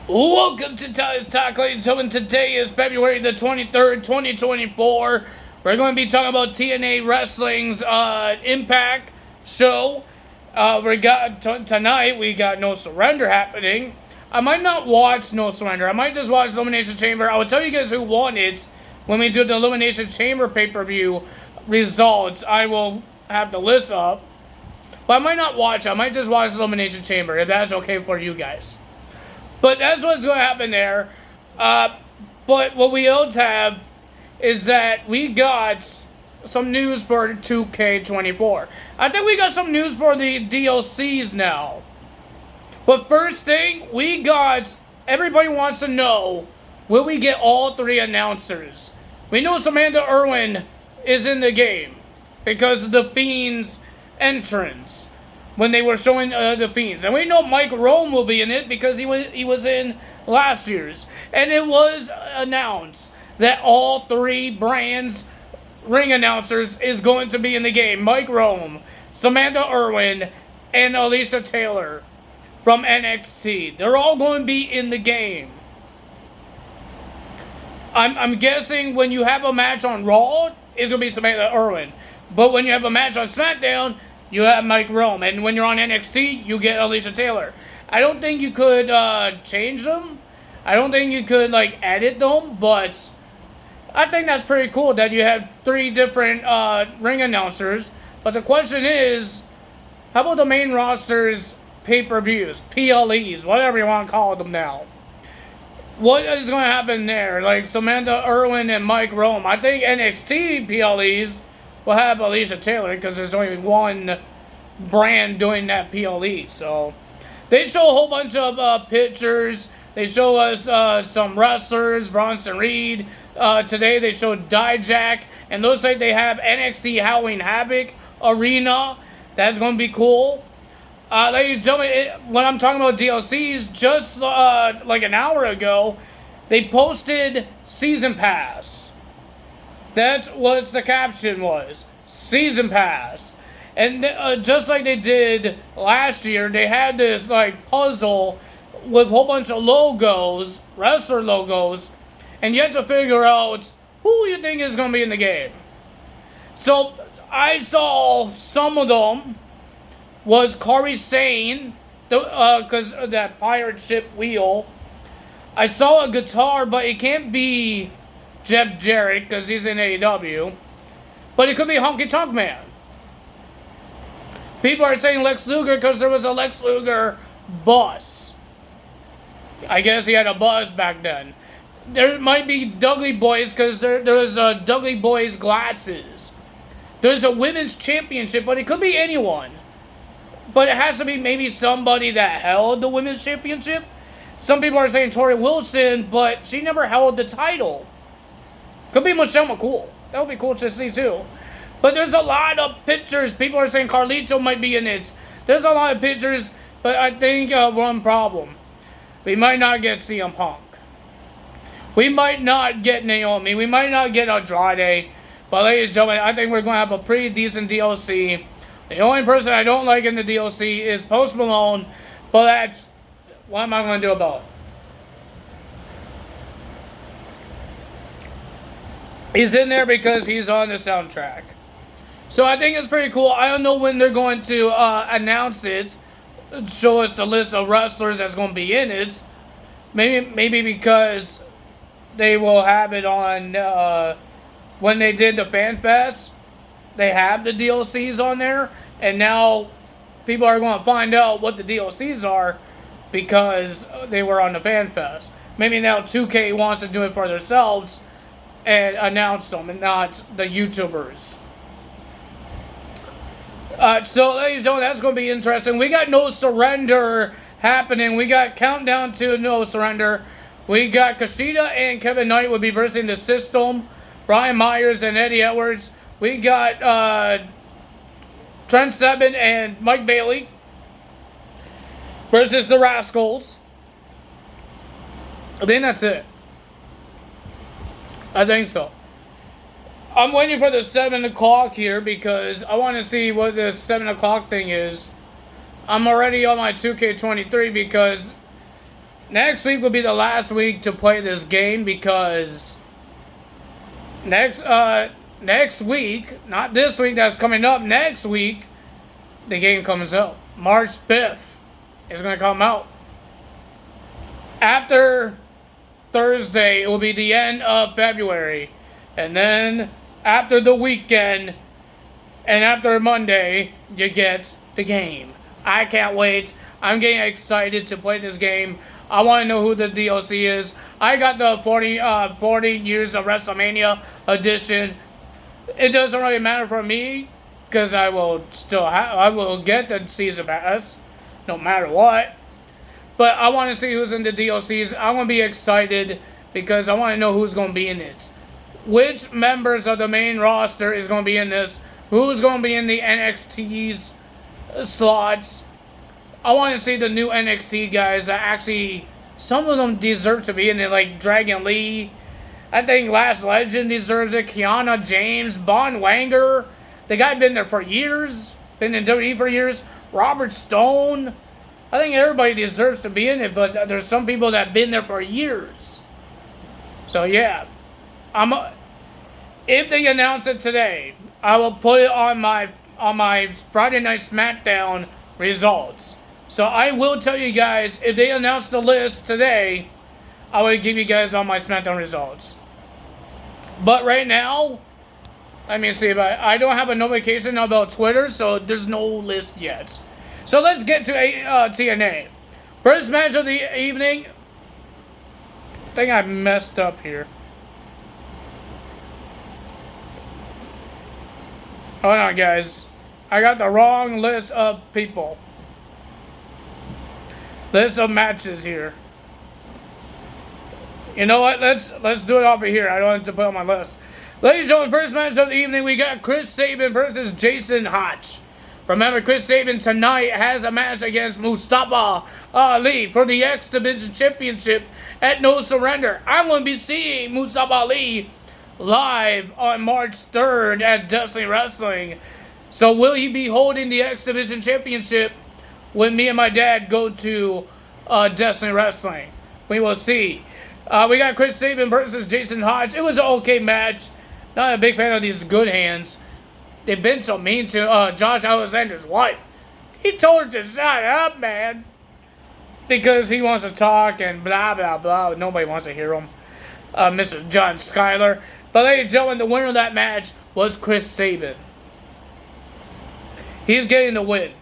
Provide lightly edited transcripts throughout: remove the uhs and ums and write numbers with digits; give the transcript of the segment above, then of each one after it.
Welcome to Ty's Talk, ladies and gentlemen. Today is February the 23rd, 2024. We're going to be talking about TNA Wrestling's Impact show. Tonight, we got No Surrender happening. I might not watch No Surrender. I might just watch Elimination Chamber. I will tell you guys who won it when we do the Elimination Chamber pay-per-view results. I will have the list up. But I might not watch it. I might just watch Elimination Chamber, if that's okay for you guys. But that's what's going to happen there. But what we else have is that we got some news for 2K24. I think we got some news for the DLCs now. But first thing, everybody wants to know, will we get all three announcers? We know Samantha Irwin is in the game because of the Fiend's entrance when they were showing the Fiends. And we know Mike Rome will be in it because he was in last year's. And it was announced that all three brands' ring announcers is going to be in the game. Mike Rome, Samantha Irwin, and Alicia Taylor from NXT. They're all going to be in the game. I'm guessing when you have a match on Raw, it's going to be Samantha Irwin. But when you have a match on SmackDown, you have Mike Rome, and when you're on NXT, you get Alicia Taylor. I don't think you could change them. I don't think you could edit them, but I think that's pretty cool that you have three different ring announcers. But the question is, how about the main roster's pay-per-views, PLEs, whatever you want to call them now? What is going to happen there? Like Samantha Irwin and Mike Rome. I think NXT PLEs will have Alicia Taylor because there's only one brand doing that PLE. So they show a whole bunch of pictures. They show us some wrestlers, Bronson Reed. Today they showed Dijak, and looks like they have NXT Halloween Havoc Arena. That's going to be cool. Ladies and gentlemen, when I'm talking about DLCs, just like an hour ago, they posted Season Pass. That's what the caption was. Season Pass. And just like they did last year, they had this puzzle with a whole bunch of logos, wrestler logos, and you have to figure out who you think is going to be in the game. So I saw some of them was Corey Sane, because of that pirate ship wheel. I saw a guitar, but it can't be Jeff Jarrett because he's in AEW. But it could be Honky Tonk Man. People are saying Lex Luger because there was a Lex Luger bus. I guess he had a bus back then. There might be Dudley Boys because there was Dudley Boys glasses. There's a women's championship, but it could be anyone. But it has to be maybe somebody that held the women's championship. Some people are saying Tori Wilson, but she never held the title. Could be Michelle McCool. That would be cool to see too. But there's a lot of pictures. People are saying Carlito might be in it. There's a lot of pictures, but I think one problem. We might not get CM Punk. We might not get Naomi. We might not get Andrade. But ladies and gentlemen, I think we're going to have a pretty decent DLC. The only person I don't like in the DLC is Post Malone. But that's... what am I going to do about it? He's in there because he's on the soundtrack. So I think it's pretty cool. I don't know when they're going to announce it. Show us the list of wrestlers that's going to be in it. Maybe because they will have it on... when they did the Fan Fest, they have the DLCs on there. And now people are going to find out what the DLCs are because they were on the Fan Fest. Maybe now 2K wants to do it for themselves and announce them and not the YouTubers. So, ladies and gentlemen, that's going to be interesting. We got No Surrender happening. We got Countdown to No Surrender. We got Kushida and Kevin Knight will be versing the System. Brian Myers and Eddie Edwards. We got Trent Seven and Mike Bailey versus the Rascals. I think that's it. I think so. I'm waiting for the 7 o'clock here because I want to see what this 7 o'clock thing is. I'm already on my 2K23 because next week will be the last week to play this game because next week, not this week that's coming up, next week, the game comes out. March 5th is going to come out. After Thursday, it will be the end of February. And then after the weekend and after Monday, you get the game. I can't wait. I'm getting excited to play this game. I want to know who the DLC is. I got the 40 Years of WrestleMania edition. It doesn't really matter for me because I will get the season pass no matter what. But I want to see who's in the DLCs. I want to be excited because I want to know who's going to be in it. Which members of the main roster is going to be in this? Who's going to be in the NXT's slots? I want to see the new NXT guys that actually, some of them deserve to be in it, like Dragon Lee. I think Last Legend deserves it. Kiana James, Von Wanger. The guy been there for years. Been in WWE for years. Robert Stone. I think everybody deserves to be in it, but there's some people that have been there for years. So yeah, if they announce it today, I will put it on my Friday Night SmackDown results. So I will tell you guys, if they announce the list today, I will give you guys all my SmackDown results. But right now, let me see if I don't have a notification about Twitter, so there's no list yet. So let's get to TNA. First match of the evening. I think I messed up here. Hold on, guys. I got the wrong list of people. List of matches here. You know what? Let's do it over here. I don't have to put it on my list. Ladies and gentlemen, first match of the evening, we got Chris Sabin versus Jason Hotch. Remember, Chris Sabin tonight has a match against Mustafa Ali for the X Division Championship at No Surrender. I'm going to be seeing Mustafa Ali live on March 3rd at Destiny Wrestling. So will he be holding the X Division Championship when me and my dad go to Destiny Wrestling? We will see. We got Chris Sabin versus Jason Hodge. It was an okay match. Not a big fan of these good hands. They've been so mean to Josh Alexander's wife. He told her to shut up, man. Because he wants to talk and blah, blah, blah. Nobody wants to hear him. Mr. John Skyler. But ladies and gentlemen, the winner of that match was Chris Sabin. He's getting the win.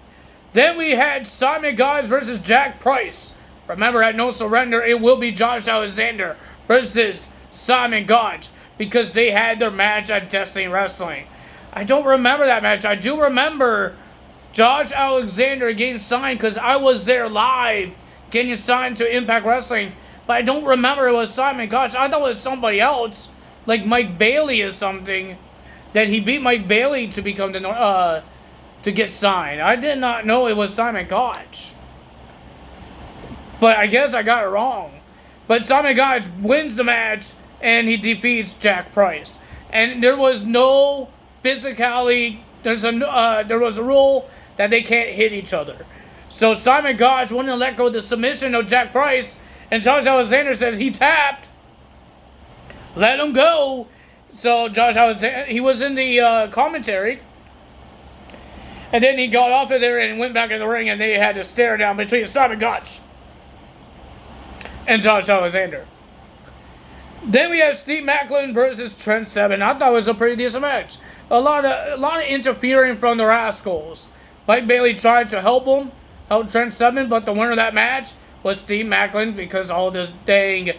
Then we had Simon Gotch versus Jack Price. Remember, at No Surrender, it will be Josh Alexander versus Simon Gotch because they had their match at Destiny Wrestling. I don't remember that match. I do remember Josh Alexander getting signed because I was there live getting signed to Impact Wrestling. But I don't remember it was Simon Gotch. I thought it was somebody else, like Mike Bailey or something, that he beat Mike Bailey to become the to get signed. I did not know it was Simon Gotch. But I guess I got it wrong. But Simon Gotch wins the match and he defeats Jack Price. And there was no physicality. There was a rule that they can't hit each other. So Simon Gotch wouldn't let go of the submission of Jack Price. And Josh Alexander says he tapped. Let him go. So Josh Alexander, he was in the commentary. And then he got off of there and went back in the ring and they had to stare down between Simon Gotch and Josh Alexander. Then we have Steve Maclin versus Trent Seven. I thought it was a pretty decent match. A lot of interfering from the Rascals. Mike Bailey tried to help Trent Seven, but the winner of that match was Steve Maclin because all those dang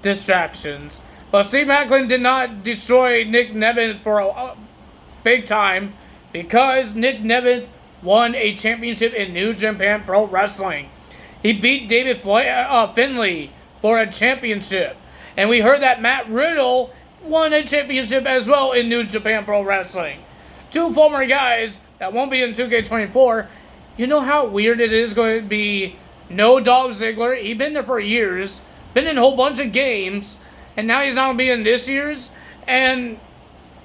distractions. But Steve Maclin did not destroy Nick Nevin for a big time because Nick Nevin won a championship in New Japan Pro Wrestling. He beat David Finlay for a championship. And we heard that Matt Riddle won a championship as well in New Japan Pro Wrestling. Two former guys that won't be in 2K24. You know how weird it is going to be no Dolph Ziggler. He's been there for years. Been in a whole bunch of games. And now he's not going to be in this year's. And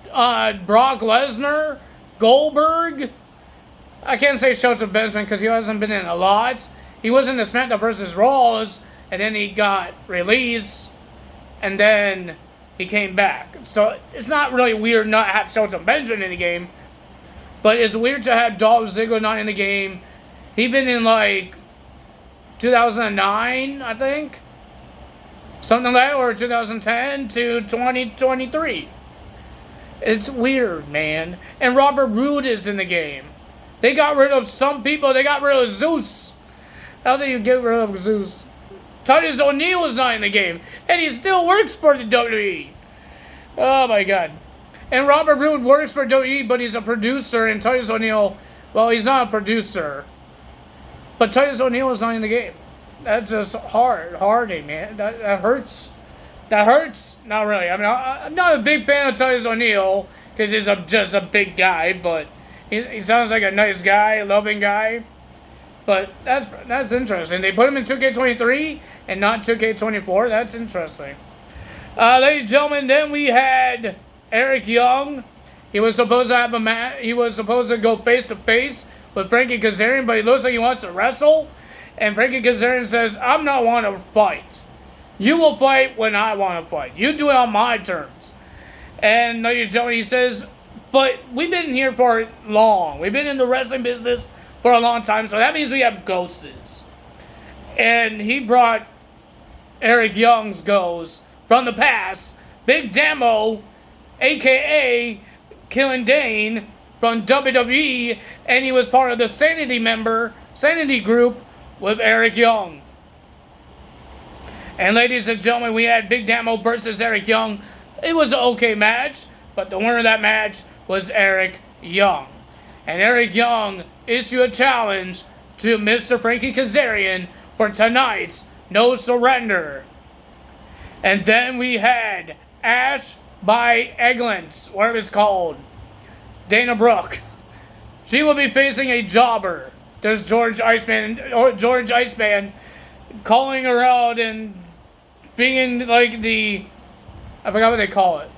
Brock Lesnar, Goldberg. I can't say Shelton Benjamin because he hasn't been in a lot. He was in the SmackDown vs. Raws. and then he got released, and then he came back. So it's not really weird not to have Shelton Benjamin in the game, but it's weird to have Dolph Ziggler not in the game. He's been in like 2009, I think. Something like that, or 2010 to 2023. It's weird, man. And Robert Roode is in the game. They got rid of some people. They got rid of Zeus. How do you get rid of Zeus? Titus O'Neil is not in the game, and he still works for the WWE. Oh my God. And Robert Roode works for WWE, but he's a producer, and Titus O'Neil, well, he's not a producer. But Titus O'Neil is not in the game. That's just harding, man. That hurts. That hurts. Not really. I mean, I'm not a big fan of Titus O'Neil because he's just a big guy, but he sounds like a nice guy, a loving guy. But that's interesting. They put him in 2K23 and not 2K24. That's interesting. Ladies and gentlemen, then we had Eric Young. He was supposed to have a match. He was supposed to go face to face with Frankie Kazarian, but he looks like he wants to wrestle. And Frankie Kazarian says, "I'm not want to fight. You will fight when I want to fight. You do it on my terms." And ladies and gentlemen, he says, "But we've been here for long. We've been in the wrestling business for a long time, so that means we have ghosts." And he brought Eric Young's ghost from the past, Big Damo, a.k.a. Killing Dane, from WWE, and he was part of the Sanity group with Eric Young. And ladies and gentlemen, we had Big Damo versus Eric Young. It was an okay match, but the winner of that match was Eric Young. And Eric Young issued a challenge to Mr. Frankie Kazarian for tonight's No Surrender. And then we had Ash by Eglant's, whatever it's called, Dana Brooke. She will be facing a jobber. There's George Iceman calling her out and being like I forgot what they call it.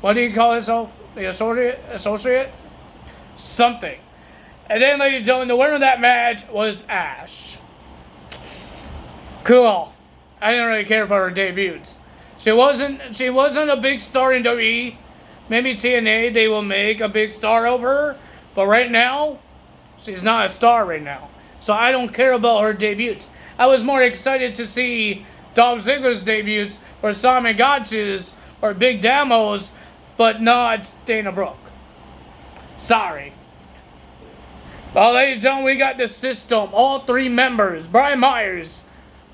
What do you call himself? The associate? Something. And then, ladies and gentlemen, the winner of that match was Ash. Cool. I didn't really care for her debuts. She wasn't a big star in WWE. Maybe TNA, they will make a big star of her. But right now, she's not a star right now. So I don't care about her debuts. I was more excited to see Dolph Ziggler's debuts, or Simon Gotch's, or Big Damo's, but not Dana Brooke. Sorry. Well, ladies and gentlemen, we got the system. All three members, Brian Myers,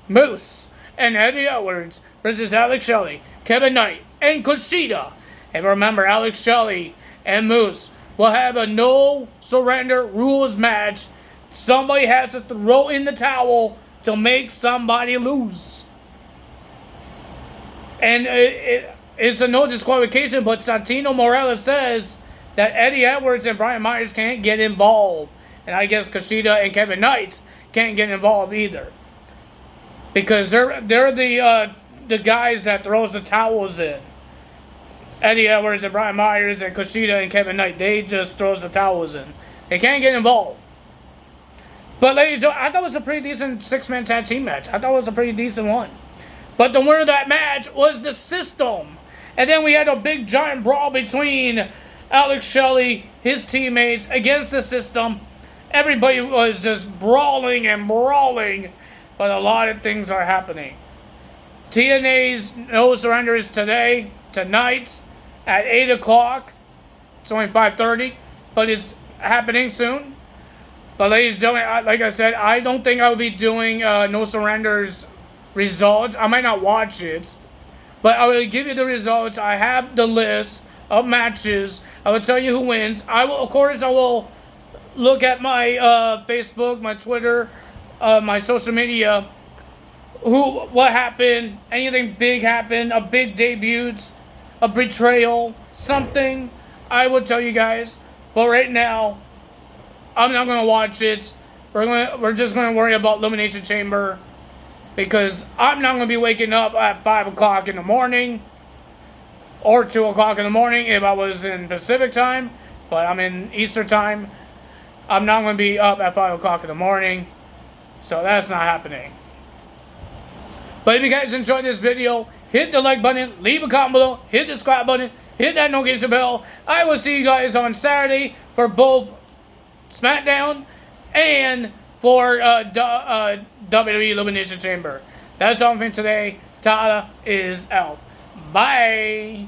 Moose, and Eddie Edwards versus Alex Shelley, Kevin Knight, and Kushida. And remember, Alex Shelley and Moose will have a no surrender rules match. Somebody has to throw in the towel to make somebody lose. And it's a no disqualification, but Santino Morales says that Eddie Edwards and Brian Myers can't get involved. And I guess Kushida and Kevin Knight can't get involved either. Because they're the guys that throws the towels in. Eddie Edwards and Brian Myers and Kushida and Kevin Knight, they just throws the towels in. They can't get involved. But ladies and gentlemen, I thought it was a pretty decent six-man tag team match. I thought it was a pretty decent one. But the winner of that match was the System. And then we had a big giant brawl between Alex Shelley, his teammates, against the System. Everybody was just brawling and brawling. But a lot of things are happening. TNA's No Surrender is tonight, at 8 o'clock. It's only 5:30, but it's happening soon. But ladies and gentlemen, like I said, I don't think I will be doing No Surrender's results. I might not watch it, but I will give you the results. I have the list of matches. I will tell you who wins. I will look at my Facebook, my Twitter, my social media, what happened, anything big happened, a big debut, a betrayal, something, I will tell you guys. But right now, I'm not going to watch it. We're just going to worry about Elimination Chamber, because I'm not going to be waking up at 5 o'clock in the morning or 2 o'clock in the morning if I was in Pacific time, but I'm in Eastern time. I'm not going to be up at 5 o'clock in the morning, so that's not happening. But if you guys enjoyed this video, hit the like button, leave a comment below, hit the subscribe button, hit that notification bell. I will see you guys on Saturday for both SmackDown and for WWE Elimination Chamber. That's all for today. Tada is out. Bye.